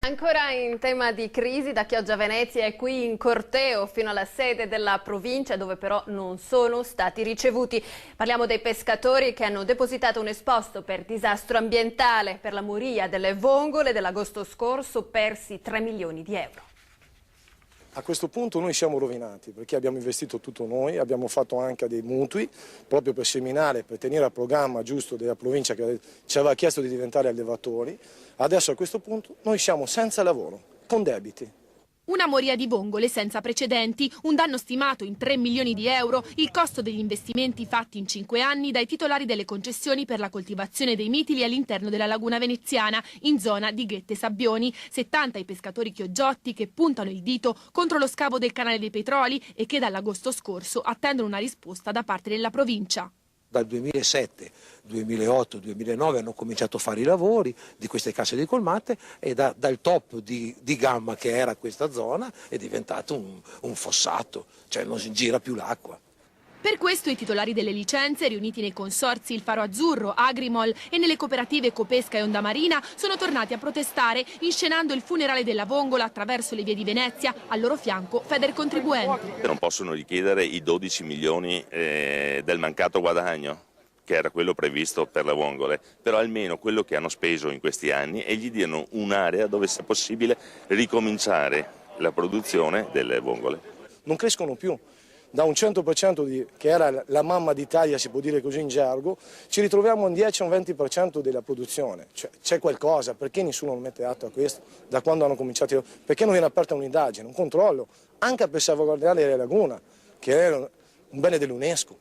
Ancora in tema di crisi, da Chioggia Venezia è qui in corteo fino alla sede della provincia, dove però non sono stati ricevuti. Parliamo dei pescatori che hanno depositato un esposto per disastro ambientale per la moria delle vongole dell'agosto scorso, persi 3 milioni di euro. A questo punto noi siamo rovinati perché abbiamo investito tutto noi, abbiamo fatto anche dei mutui proprio per seminare, per tenere al programma giusto della provincia che ci aveva chiesto di diventare allevatori. Adesso a questo punto noi siamo senza lavoro, con debiti. Una moria di vongole senza precedenti, un danno stimato in 3 milioni di euro, il costo degli investimenti fatti in 5 anni dai titolari delle concessioni per la coltivazione dei mitili all'interno della laguna veneziana, in zona di Ghette Sabbioni. 70 i pescatori chioggiotti che puntano il dito contro lo scavo del canale dei Petroli e che dall'agosto scorso attendono una risposta da parte della provincia. Dal 2007, 2008, 2009 hanno cominciato a fare i lavori di queste casse di colmate e dal top di gamma che era questa zona è diventato un fossato, cioè non si gira più l'acqua. Per questo i titolari delle licenze, riuniti nei consorzi Il Faro Azzurro, Agrimol e nelle cooperative Copesca e Onda Marina, sono tornati a protestare, inscenando il funerale della vongola attraverso le vie di Venezia, al loro fianco Federcontribuenti. Non possono richiedere i 12 milioni del mancato guadagno, che era quello previsto per le vongole, però almeno quello che hanno speso in questi anni, e gli diano un'area dove sia possibile ricominciare la produzione delle vongole. Non crescono più. Da un 100% che era la mamma d'Italia, si può dire così in gergo, ci ritroviamo un 10 o un 20% della produzione. Cioè, c'è qualcosa, perché nessuno non mette atto a questo? Da quando hanno cominciato? Perché non viene aperta un'indagine, un controllo, anche per salvaguardare la laguna, che era un bene dell'UNESCO.